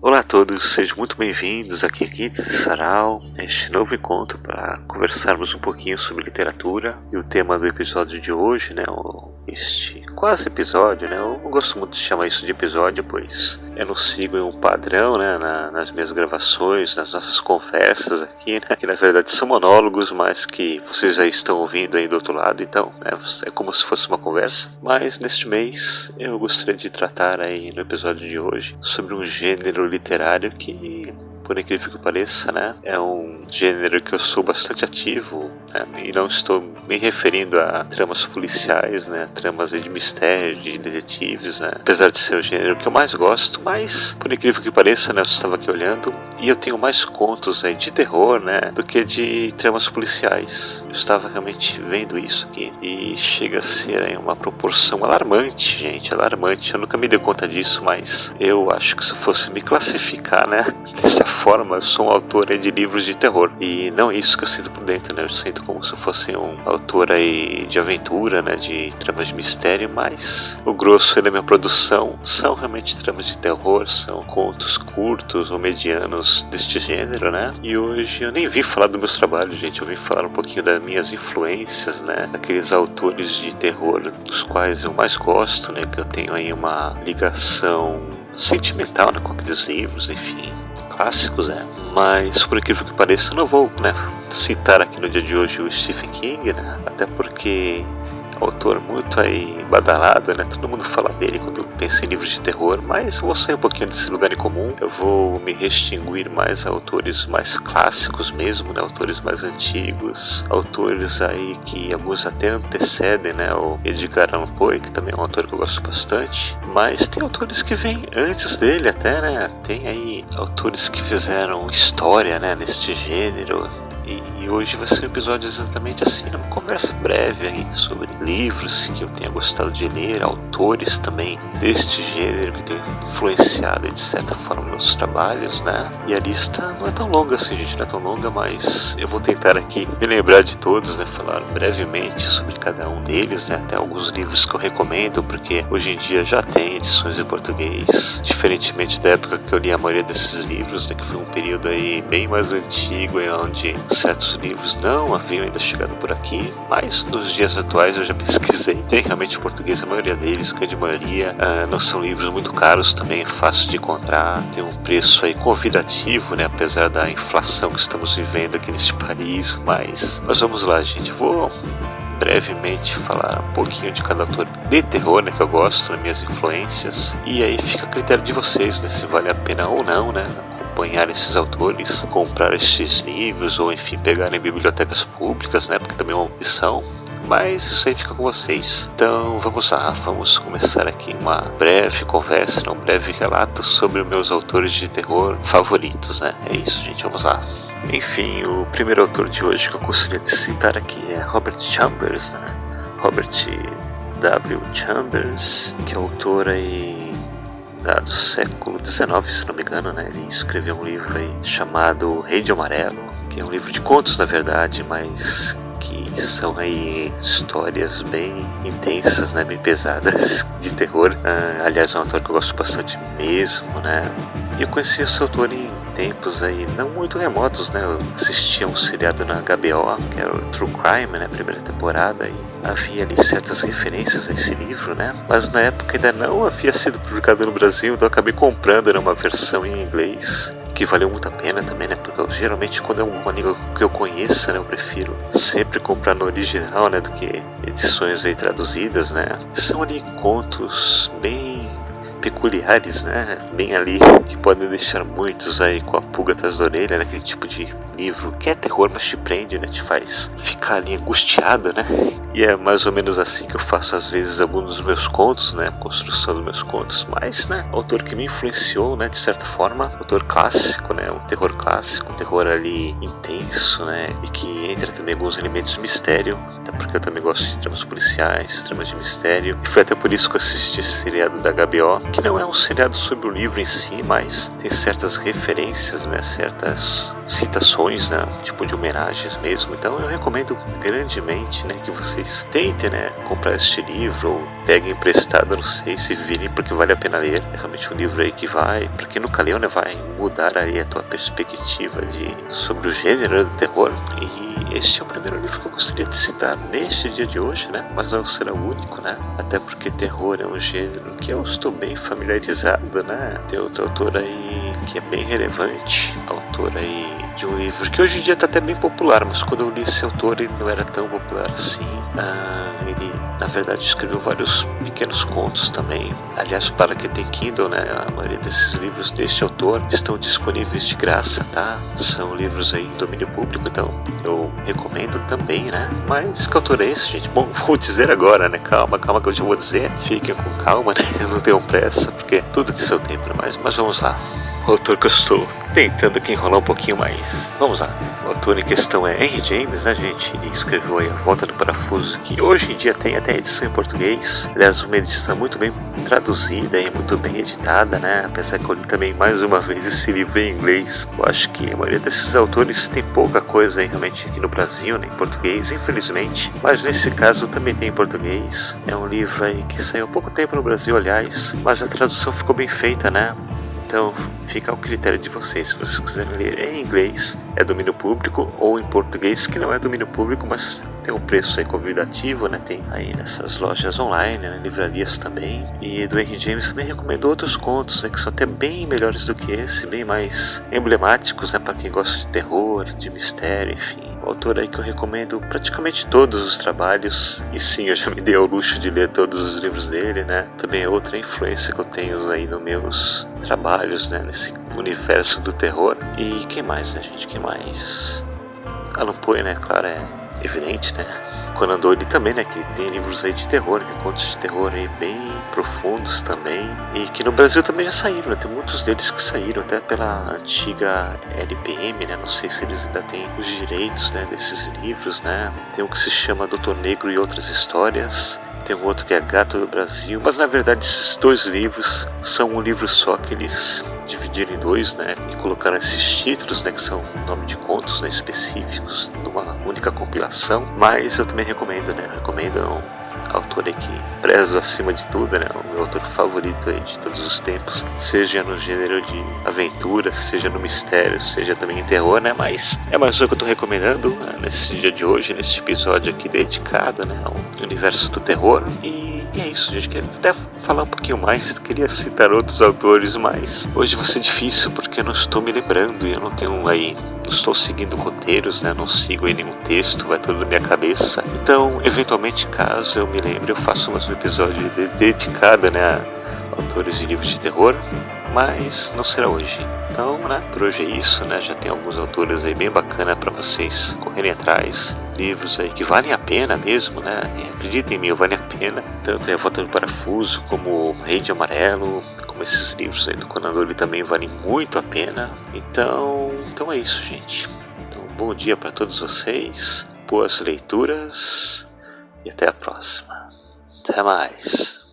Olá a todos, sejam muito bem-vindos aqui a Quinta de Sarau, este novo encontro para conversarmos um pouquinho sobre literatura. E o tema do episódio de hoje, este quase episódio, eu não gosto muito de chamar isso de episódio, pois eu não sigo um padrão, nas minhas gravações, nas nossas conversas aqui, que na verdade são monólogos, mas que vocês já estão ouvindo aí do outro lado, então é como se fosse uma conversa. Mas neste mês eu gostaria de tratar aí no episódio de hoje sobre um gênero literário que, por incrível que pareça, é um gênero que eu sou bastante ativo, e não estou me referindo a tramas policiais, tramas de mistério, de detetives, apesar de ser o gênero que eu mais gosto, mas, por incrível que pareça, eu estava aqui olhando e eu tenho mais contos de terror, do que de tramas policiais. Eu estava realmente vendo isso aqui e chega a ser uma proporção alarmante, gente, alarmante. Eu nunca me dei conta disso, mas eu acho que se eu fosse me classificar, dessa forma, eu sou um autor de livros de terror. E não é isso que eu sinto por dentro, Eu sinto como se eu fosse um autor de aventura, de tramas de mistério, mas o grosso da minha produção são realmente tramas de terror, são contos curtos ou medianos deste gênero, E hoje eu nem vim falar dos meus trabalhos, gente, eu vim falar um pouquinho das minhas influências, daqueles autores de terror dos quais eu mais gosto, que eu tenho aí uma ligação sentimental, com aqueles livros, enfim, clássicos, Mas, por incrível que pareça, eu não vou, citar aqui no dia de hoje o Stephen King, até porque é um autor muito badalado, todo mundo fala dele quando pensa em livros de terror, mas eu vou sair um pouquinho desse lugar em comum. Eu vou me restringir mais a autores mais clássicos mesmo, autores mais antigos, autores que alguns até antecedem, o Edgar Allan Poe, que também é um autor que eu gosto bastante, mas tem autores que vêm antes dele até, tem aí autores que fizeram história, neste gênero. E hoje vai ser um episódio exatamente assim, uma conversa breve aí sobre livros que eu tenha gostado de ler, autores também deste gênero que tem influenciado de certa forma meus trabalhos, E a lista não é tão longa assim, gente, não é tão longa, mas eu vou tentar aqui me lembrar de todos, falar brevemente sobre cada um deles, até alguns livros que eu recomendo, porque hoje em dia já tem edições em português, diferentemente da época que eu li a maioria desses livros, que foi um período bem mais antigo, onde certos livros não haviam ainda chegado por aqui, mas nos dias atuais eu já pesquisei, tem realmente em português a maioria deles, grande maioria, não são livros muito caros também, é fácil de encontrar, tem um preço convidativo, apesar da inflação que estamos vivendo aqui neste país, mas vamos lá, gente, vou brevemente falar um pouquinho de cada autor de terror, que eu gosto, minhas influências, e aí fica a critério de vocês, se vale a pena ou não, acompanhar esses autores, comprar esses livros ou enfim pegar em bibliotecas públicas, porque também é uma opção, mas isso aí fica com vocês. Então vamos lá, vamos começar aqui uma breve conversa, um breve relato sobre os meus autores de terror favoritos, É isso, gente, vamos lá. Enfim, o primeiro autor de hoje que eu gostaria de citar aqui é Robert Chambers, Robert W. Chambers, que é autor do século XIX, se não me engano, Ele escreveu um livro chamado Rei de Amarelo, que é um livro de contos, na verdade, mas que são histórias bem intensas, bem pesadas, de terror. Aliás, é um autor que eu gosto bastante mesmo, E eu conheci esse autor em tempos não muito remotos, Eu assistia um seriado na HBO, que era o True Crime, primeira temporada, e havia ali certas referências a esse livro, Mas na época ainda não havia sido publicado no Brasil, então eu acabei comprando uma versão em inglês, que valeu muito a pena também, porque eu, geralmente quando é uma língua que eu conheça, eu prefiro sempre comprar no original, do que edições traduzidas, São ali contos bem peculiares, bem ali, que podem deixar muitos com a pulga atrás da orelha, aquele tipo de livro que é terror, mas te prende, te faz ficar ali angustiado, E é mais ou menos assim que eu faço às vezes alguns dos meus contos, a construção dos meus contos, mas, autor que me influenciou, de certa forma, autor clássico, um terror clássico, um terror ali intenso, e que entra também alguns elementos de mistério, até porque eu também gosto de tramas policiais, tramas de mistério, e foi até por isso que eu assisti esse seriado da HBO, que não é um seriado sobre o livro em si, mas tem certas referências, certas citações versões, né, tipo de homenagens mesmo. Então eu recomendo grandemente, né, que vocês tentem, né, comprar este livro ou peguem emprestado, não sei se virem, porque vale a pena ler. É realmente um livro aí que vai, pra quem nunca leu, né, vai mudar aí a tua perspectiva sobre o gênero do terror. E este é o primeiro livro que eu gostaria de citar neste dia de hoje, né? Mas não será o único, né? Até porque terror é um gênero que eu estou bem familiarizado, né? Tem outro autor aí que é bem relevante, autor aí de um livro que hoje em dia está até bem popular, mas quando eu li esse autor ele não era tão popular assim. Ele, na verdade, escreveu vários pequenos contos também. Aliás, para quem tem Kindle, né, a maioria desses livros deste autor estão disponíveis de graça, tá? São livros aí em domínio público, então eu recomendo também, né? Mas que autor é esse, gente? Bom, vou dizer agora, né? Calma que eu já vou dizer. Fiquem com calma, né? Não tenham pressa, porque tudo tem seu tempo, né? Mas vamos lá. O autor que eu estou tentando aqui enrolar um pouquinho mais. Vamos lá. O autor em questão é Henry James, né, gente? Ele escreveu aí A Volta do Parafuso, que hoje em dia tem até edição em português. Aliás, uma edição muito bem traduzida e muito bem editada, né? Apesar que eu li também mais uma vez esse livro em inglês. Eu acho que a maioria desses autores tem pouca coisa aí realmente aqui no Brasil, né, em português, infelizmente. Mas nesse caso também tem em português. É um livro aí que saiu há pouco tempo no Brasil, aliás. Mas a tradução ficou bem feita, né? Então fica ao critério de vocês, se vocês quiserem ler em inglês, é domínio público, ou em português, que não é domínio público, mas tem um preço aí convidativo, né? Tem aí nessas lojas online, né? Livrarias também. E do Henry James também recomendo outros contos, né? Que são até bem melhores do que esse, bem mais emblemáticos, né? Para quem gosta de terror, de mistério, enfim. O autor aí que eu recomendo praticamente todos os trabalhos, e sim, eu já me dei ao luxo de ler todos os livros dele, né? Também é outra influência que eu tenho aí nos meus trabalhos, né? Nesse universo do terror. E quem mais, né, gente? Quem mais? Alan Poe, né? Claro, é evidente, né? Conan Doyle também, né? Que tem livros aí de terror, tem contos de terror aí bem profundos também. E que no Brasil também já saíram, né? Tem muitos deles que saíram até pela antiga LPM, né? Não sei se eles ainda têm os direitos, né, desses livros, né? Tem um que se chama Doutor Negro e Outras Histórias. Tem um outro que é Gato do Brasil. Mas na verdade esses dois livros são um livro só que eles dividiram em dois, né? E colocaram esses títulos, né? Que são nome de contos, né, específicos numa única compilação. Mas eu também recomendo, né? Recomendo um autor aí que prezo acima de tudo, né? O meu autor favorito aí de todos os tempos. Seja no gênero de aventura, seja no mistério, seja também em terror, né? Mas é mais um que eu tô recomendando, né, nesse dia de hoje, nesse episódio aqui dedicado, né, ao universo do terror. E é isso, gente. Queria até falar um pouquinho mais, queria citar outros autores, mas hoje vai ser difícil porque eu não estou me lembrando e eu não tenho aí, não estou seguindo roteiros, né? Não sigo aí nenhum texto, vai tudo na minha cabeça. Então, eventualmente, caso eu me lembre, eu faço mais um episódio dedicado, né, a autores de livros de terror, mas não será hoje. Então, né, por hoje é isso, né? Já tem alguns autores aí bem bacana para vocês correrem atrás. Livros aí que valem a pena mesmo, né? E acreditem em mim, valem a pena. Tanto A Volta do Parafuso, como Rei de Amarelo, como esses livros aí do Conan Doyle também valem muito a pena. Então é isso, gente. Então, bom dia para todos vocês, boas leituras e até a próxima. Até mais.